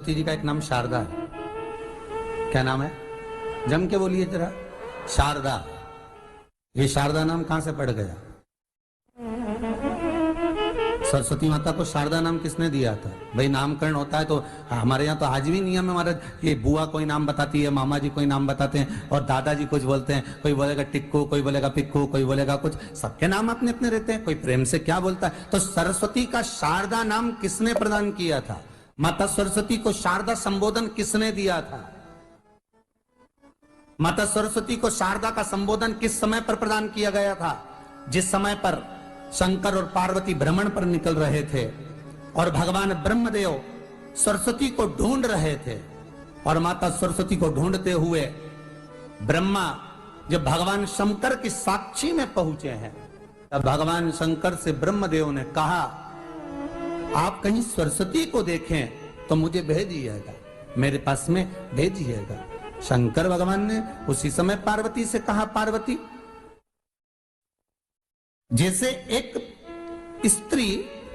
सरस्वती जी का एक नाम शारदा है। क्या नाम है? जम के बोलिए जरा। शारदा। ये शारदा नाम कहां से पड़ गया? सरस्वती माता को शारदा नाम किसने दिया था? भाई नामकरण होता है तो हमारे यहाँ तो आज भी नियम है महाराज, ये बुआ कोई नाम बताती है, मामा जी कोई नाम बताते हैं और दादाजी कुछ बोलते हैं, कोई बोलेगा टिक्कू, कोई बोलेगा पिक्कू, कोई बोलेगा कुछ, सबके नाम अपने अपने रहते हैं, कोई प्रेम से क्या बोलता है। तो सरस्वती का शारदा नाम किसने प्रदान किया था? माता सरस्वती को शारदा संबोधन किसने दिया था? माता सरस्वती को शारदा का संबोधन किस समय पर प्रदान किया गया था? जिस समय पर शंकर और पार्वती भ्रमण पर निकल रहे थे और भगवान ब्रह्मदेव सरस्वती को ढूंढ रहे थे, और माता सरस्वती को ढूंढते हुए ब्रह्मा जब भगवान शंकर की साक्षी में पहुंचे हैं, तब भगवान शंकर से ब्रह्मदेव ने कहा, आप कहीं सरस्वती को देखें तो मुझे भेजिएगा, मेरे पास में भेजिएगा। शंकर भगवान ने उसी समय पार्वती से कहा, पार्वती, जैसे एक स्त्री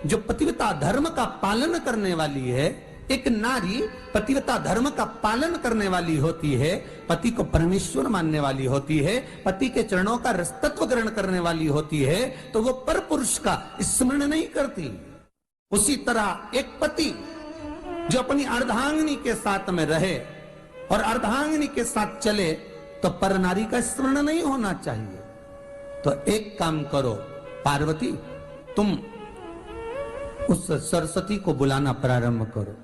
जो पतिव्रता धर्म का पालन करने वाली है, एक नारी पतिव्रता धर्म का पालन करने वाली होती है, पति को परमेश्वर मानने वाली होती है, पति के चरणों का रसतत्व ग्रहण करने वाली होती है, तो वो पर पुरुष का स्मरण नहीं करती। उसी तरह एक पति जो अपनी अर्धांगिनी के साथ में रहे और अर्धांगिनी के साथ चले, तो पर नारी का स्मरण नहीं होना चाहिए। तो एक काम करो पार्वती, तुम उस सरस्वती को बुलाना प्रारंभ करो।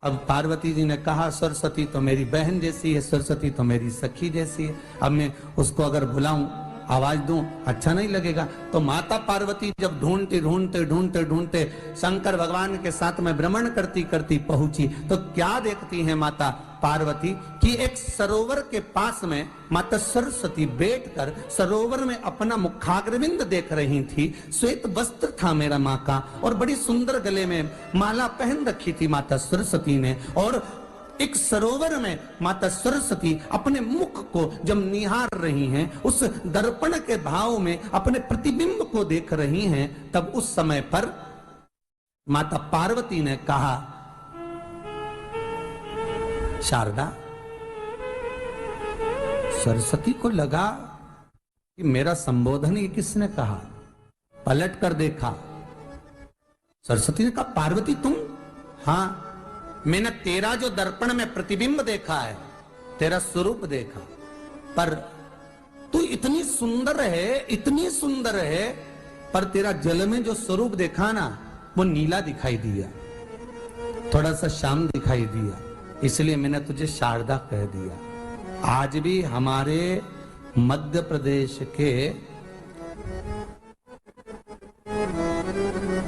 अब पार्वती जी ने कहा, सरस्वती तो मेरी बहन जैसी है, सरस्वती तो मेरी सखी जैसी है, अब मैं उसको अगर बुलाऊं, आवाज दूं, अच्छा नहीं लगेगा। तो माता पार्वती जब ढूंढते ढूंढते ढूंढते ढूंढते शंकर भगवान के साथ में भ्रमण करती करती पहुंची, तो क्या देखती है माता पार्वती कि एक सरोवर के पास में माता सरस्वती बैठकर सरोवर में अपना मुखाग्रविंद देख रही थी। श्वेत वस्त्र था मेरा माँ का, और बड़ी सुंदर गले में माला पहन रखी थी माता सरस्वती ने, और एक सरोवर में माता सरस्वती अपने मुख को जब निहार रही हैं, उस दर्पण के भाव में अपने प्रतिबिंब को देख रही हैं, तब उस समय पर माता पार्वती ने कहा, शारदा, सरस्वती को लगा कि मेरा संबोधन ये किसने कहा, पलट कर देखा। सरस्वती ने कहा, पार्वती तुम? हाँ, मैंने तेरा जो दर्पण में प्रतिबिंब देखा है, तेरा स्वरूप देखा, पर तू इतनी सुंदर है, इतनी सुंदर है, पर तेरा जल में जो स्वरूप देखा ना, वो नीला दिखाई दिया, थोड़ा सा श्याम दिखाई दिया, इसलिए मैंने तुझे शारदा कह दिया। आज भी हमारे मध्य प्रदेश के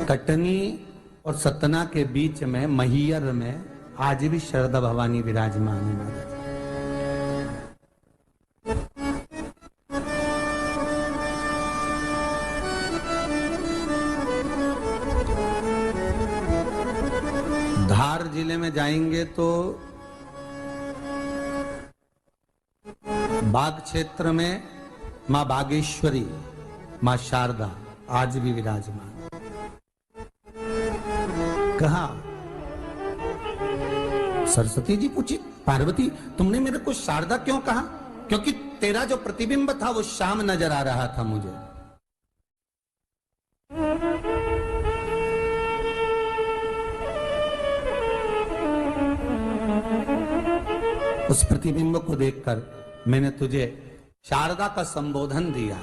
कटनी और सतना के बीच में महियर में आज भी शारदा भवानी विराजमान है महाराज। धार जिले में जाएंगे तो बाग क्षेत्र में मां बागेश्वरी, मां शारदा आज भी विराजमान। कहा, सरस्वती जी पूछी, पार्वती तुमने मेरे को शारदा क्यों कहा? क्योंकि तेरा जो प्रतिबिंब था वो श्याम नजर आ रहा था मुझे। उस प्रतिबिंब को देखकर मैंने तुझे शारदा का संबोधन दिया।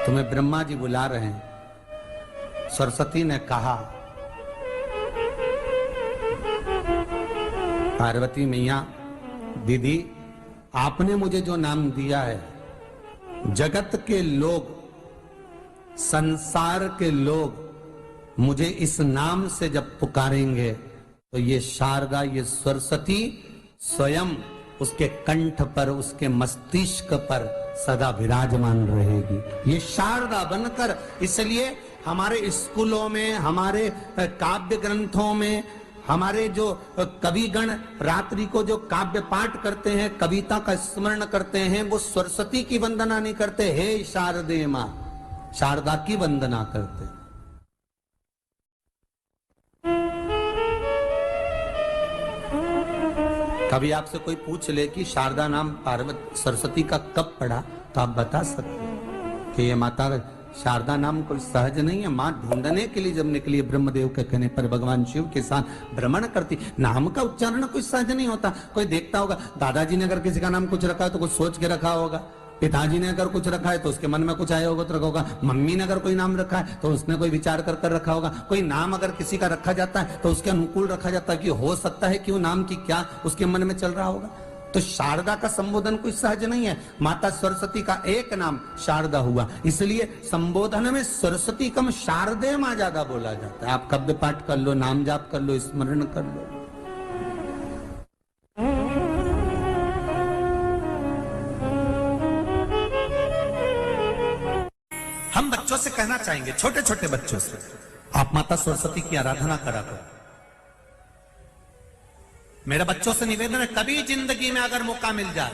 तुम्हें ब्रह्मा जी बुला रहे हैं। सरस्वती ने कहा, पार्वती मैया, दीदी, आपने मुझे जो नाम दिया है, जगत के लोग, संसार के लोग मुझे इस नाम से जब पुकारेंगे, तो ये शारदा, ये सरस्वती स्वयं उसके कंठ पर, उसके मस्तिष्क पर सदा विराजमान रहेगी, ये शारदा बनकर। इसलिए हमारे स्कूलों में, हमारे काव्य ग्रंथों में, हमारे जो कविगण रात्रि को जो काव्य पाठ करते हैं, कविता का स्मरण करते हैं, वो सरस्वती की वंदना नहीं करते, हे शारदे मां, शारदा की वंदना करते। कभी आपसे कोई पूछ ले कि शारदा नाम पार्वती सरस्वती का कब पड़ा, तो आप बता सकते हो कि ये माता शारदा नाम कोई सहज नहीं है। माँ ढूंढने के लिए जब निकली ब्रह्मदेव के कहने पर भगवान शिव के साथ भ्रमण करती। नाम का उच्चारण कोई सहज नहीं होता। कोई देखता होगा, दादाजी ने अगर किसी का नाम कुछ रखा है तो कुछ सोच के रखा होगा, पिताजी ने अगर कुछ रखा है तो उसके मन में कुछ आया होगा तो रखा होगा, मम्मी ने अगर कोई नाम रखा है तो उसने कोई विचार कर कर रखा होगा। कोई नाम अगर किसी का रखा जाता है तो उसके अनुकूल रखा जाता है कि हो सकता है कि वो नाम की क्या उसके मन में चल रहा होगा। तो शारदा का संबोधन कोई सहज नहीं है। माता सरस्वती का एक नाम शारदा हुआ, इसलिए संबोधन में सरस्वती कम शारदे मां ज्यादा बोला जाता है। आप कब्द पाठ कर लो, नाम जाप कर लो, स्मरण कर लो। हम बच्चों से कहना चाहेंगे, छोटे छोटे बच्चों से, आप माता सरस्वती की आराधना करा करो। मेरे बच्चों से निवेदन है, कभी जिंदगी में अगर मौका मिल जाए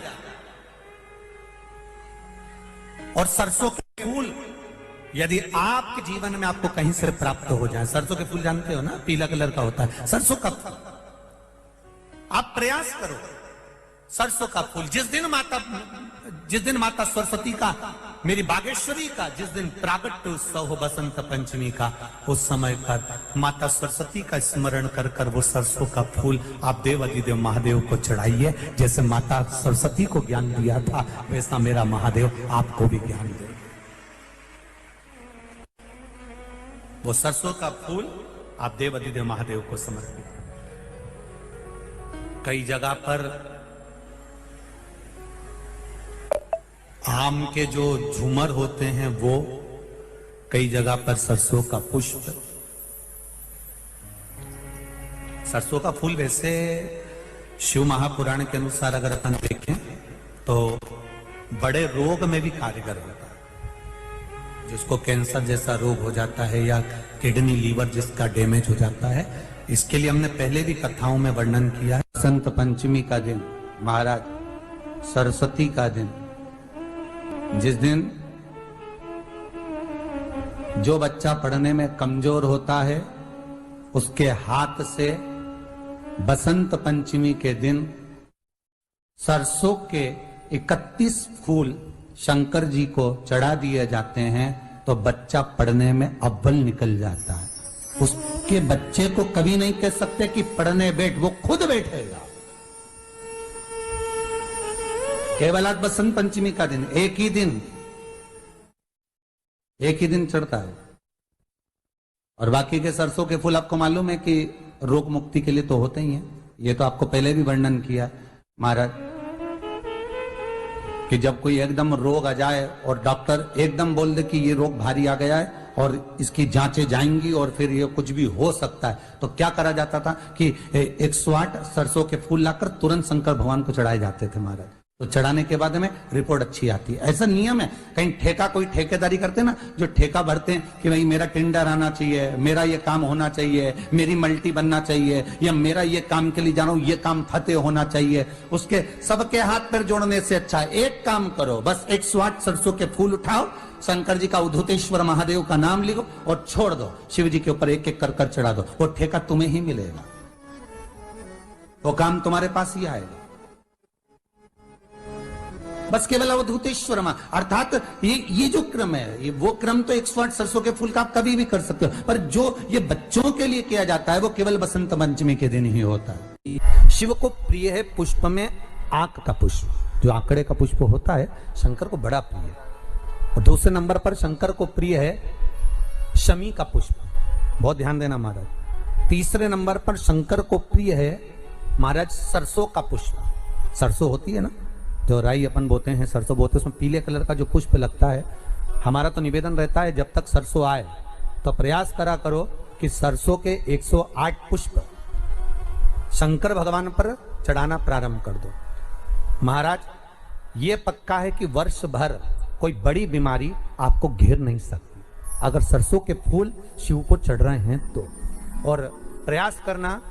और सरसों के फूल यदि आपके जीवन में आपको कहीं से प्राप्त हो जाए, सरसों के फूल जानते हो ना, पीला कलर का होता है सरसों का फूल, आप प्रयास करो सरसों का फूल। जिस दिन माता सरस्वती का, मेरी बागेश्वरी का जिस दिन प्रागट्य उत्सव हो बसंत पंचमी का, उस समय पर माता सरस्वती का स्मरण कर कर वो सरसों का फूल आप देव अधिदेव महादेव को चढ़ाइए। जैसे माता सरस्वती को ज्ञान दिया था वैसा मेरा महादेव आपको भी ज्ञान दे। वो सरसों का फूल आप देव अधिदेव महादेव को समर्पित। कई जगह पर आम के जो झूमर होते हैं वो, कई जगह पर सरसों का पुष्प। सरसों का फूल वैसे शिव महापुराण के अनुसार अगर अपन देखें तो बड़े रोग में भी कारगर होता है। जिसको कैंसर जैसा रोग हो जाता है या किडनी लीवर जिसका डैमेज हो जाता है, इसके लिए हमने पहले भी कथाओं में वर्णन किया है। बसंत पंचमी का दिन, महाराज सरस्वती का दिन, जिस दिन जो बच्चा पढ़ने में कमजोर होता है उसके हाथ से बसंत पंचमी के दिन सरसों के 31 फूल शंकर जी को चढ़ा दिए जाते हैं तो बच्चा पढ़ने में अव्वल निकल जाता है। उसके बच्चे को कभी नहीं कह सकते कि पढ़ने बैठ, वो खुद बैठेगा। केवल आज बसंत पंचमी का दिन, एक ही दिन चढ़ता है। और बाकी के सरसों के फूल आपको मालूम है कि रोग मुक्ति के लिए तो होते ही हैं। ये तो आपको पहले भी वर्णन किया महाराज कि जब कोई एकदम रोग आ जाए और डॉक्टर एकदम बोल दे कि ये रोग भारी आ गया है और इसकी जांचें जाएंगी और फिर ये कुछ भी हो सकता है, तो क्या करा जाता था कि 108 सरसों के फूल लाकर तुरंत शंकर भगवान को चढ़ाए जाते थे महाराज। तो चढ़ाने के बाद में रिपोर्ट अच्छी आती है। ऐसा नियम है। कहीं ठेका, कोई ठेकेदारी करते ना, जो ठेका भरते हैं कि भाई मेरा टेंडर आना चाहिए, मेरा ये काम होना चाहिए, मेरी मल्टी बनना चाहिए, या मेरा ये काम के लिए जा रहा हूं, ये काम फतेह होना चाहिए, उसके सबके हाथ पैर जोड़ने से अच्छा है एक काम करो, बस 108 सरसों के फूल उठाओ, शंकर जी का उद्धतेश्वर महादेव का नाम लिखो और छोड़ दो, शिव जी के ऊपर एक एक कर कर चढ़ा दो, वो ठेका तुम्हें ही मिलेगा, वो काम तुम्हारे पास ही आएगा। बस केवल अवधूतेश्वर मां, अर्थात ये जो क्रम है, ये वो क्रम तो 108 सरसों के फूल का आप कभी भी कर सकते हो, पर जो ये बच्चों के लिए किया जाता है वो केवल बसंत पंचमी के दिन ही होता है। शिव को प्रिय है पुष्प में आंक का पुष्प, जो आंकड़े का पुष्प होता है शंकर को बड़ा प्रिय है। और दूसरे नंबर पर शंकर को प्रिय है शमी का पुष्प, बहुत ध्यान देना महाराज। तीसरे नंबर पर शंकर को प्रिय है महाराज सरसों का पुष्प। सरसों होती है ना, जो राई अपन बोते हैं, सरसों बोते हैं, उसमें पीले कलर का जो पुष्प लगता है। हमारा तो निवेदन रहता है जब तक सरसों आए तो प्रयास करा करो कि सरसों के 108 पुष्प शंकर भगवान पर चढ़ाना प्रारंभ कर दो। महाराज ये पक्का है कि वर्ष भर कोई बड़ी बीमारी आपको घेर नहीं सकती अगर सरसों के फूल शिव को चढ़ रहे हैं तो। और प्रयास करना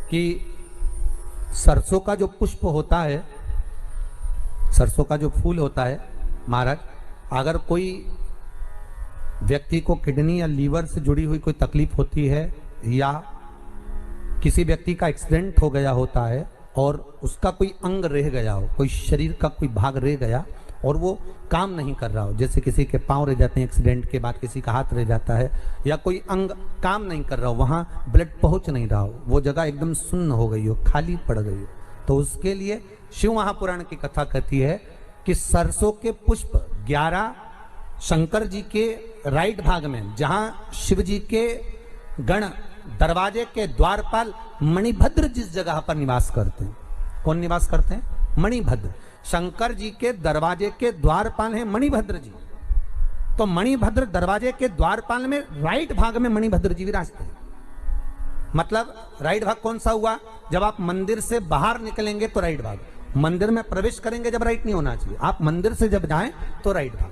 कि सरसों का जो पुष्प होता है, सरसों का जो फूल होता है महाराज, अगर कोई व्यक्ति को किडनी या लीवर से जुड़ी हुई कोई तकलीफ होती है या किसी व्यक्ति का एक्सीडेंट हो गया होता है और उसका कोई अंग रह गया हो, कोई शरीर का कोई भाग रह गया और वो काम नहीं कर रहा हो, जैसे किसी के पांव रह जाते हैं एक्सीडेंट के बाद, किसी का हाथ रह जाता है, या कोई अंग काम नहीं कर रहा हो, वहां ब्लड पहुंच नहीं रहा हो, वो जगह एकदम सुन्न हो गई हो, खाली पड़ गई हो, तो उसके लिए शिव महापुराण की कथा कहती है कि सरसों के पुष्प 11 शंकर जी के राइट भाग में, जहां शिव जी के गण दरवाजे के द्वारपाल मणिभद्र जिस जगह पर निवास करते हैं, कौन निवास करते हैं? मणिभद्र। शंकर जी के दरवाजे के द्वारपाल हैं मणिभद्र जी। तो मणिभद्र दरवाजे के द्वारपाल में राइट भाग में मणिभद्र जी विराजते हैं। मतलब राइट भाग कौन सा हुआ? जब आप मंदिर से बाहर निकलेंगे तो राइट भाग, मंदिर में प्रवेश करेंगे जब राइट नहीं होना चाहिए, आप मंदिर से जब जाएं तो राइट भाग।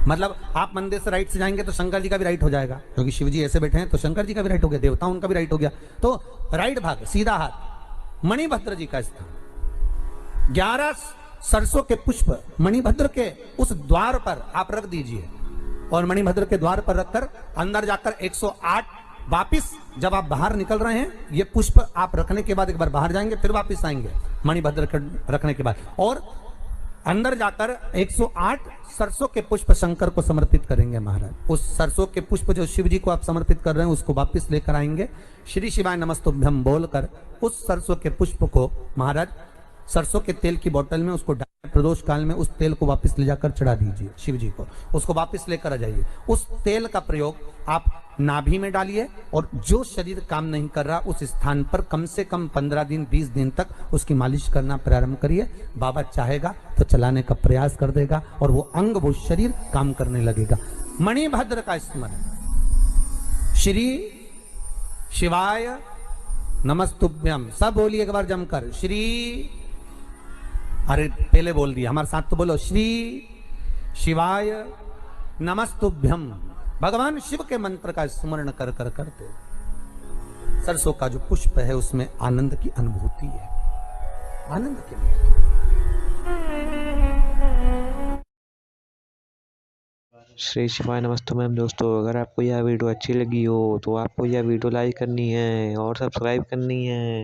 मतलब आप मंदिर से राइट से जाएंगे तो शंकर जी का भी राइट हो जाएगा, क्योंकि शिव जी ऐसे बैठे हैं तो शंकर जी का भी राइट हो गया, देवता उनका भी राइट हो गया, तो राइट भाग सीधा हाथ मणिभद्र जी का स्थान। 11 सरसों के पुष्प मणिभद्र के उस द्वार पर आप रख दीजिए, और मणिभद्र के द्वार पर रखकर अंदर जाकर 108 वापिस जब आप बाहर निकल रहे हैं, ये पुष्प आप रखने के बाद एक बार बाहर जाएंगे, फिर वापिस आएंगे मणिभद्र रखने के बाद, और अंदर जाकर 108 सरसों के पुष्प शंकर को समर्पित करेंगे महाराज। उस सरसों के पुष्प जो शिव जी को आप समर्पित कर रहे हैं उसको वापस लेकर आएंगे, श्री शिवाय नमस्तुभ्यम बोलकर उस सरसों के पुष्प को महाराज सरसों के तेल की बोतल में उसको प्रदोष काल में उस तेल को वापस ले जाकर चढ़ा दीजिए शिव जी को, उसको वापस लेकर आ जाइए। उस तेल का प्रयोग आप नाभि में डालिए, और जो शरीर काम नहीं कर रहा उस स्थान पर कम से कम 15 दिन 20 दिन तक उसकी मालिश करना प्रारंभ करिए। बाबा चाहेगा तो चलाने का प्रयास कर देगा और वो अंग वो शरीर काम करने लगेगा। मणिभद्र का स्मरण, श्री शिवाय नमस्तुभ्यम, सब बोलिए एक बार जमकर, श्री, अरे पहले बोल दिया, हमारे साथ तो बोलो, श्री शिवाय नमस्तुभ्यम। भगवान शिव के मंत्र का स्मरण कर कर करते सरसों का जो पुष्प है उसमें आनंद की अनुभूति है, आनंद के लिए। श्री शिवाय नमस्ते मैम। दोस्तों अगर आपको यह वीडियो अच्छी लगी हो तो आपको यह वीडियो लाइक करनी है और सब्सक्राइब करनी है।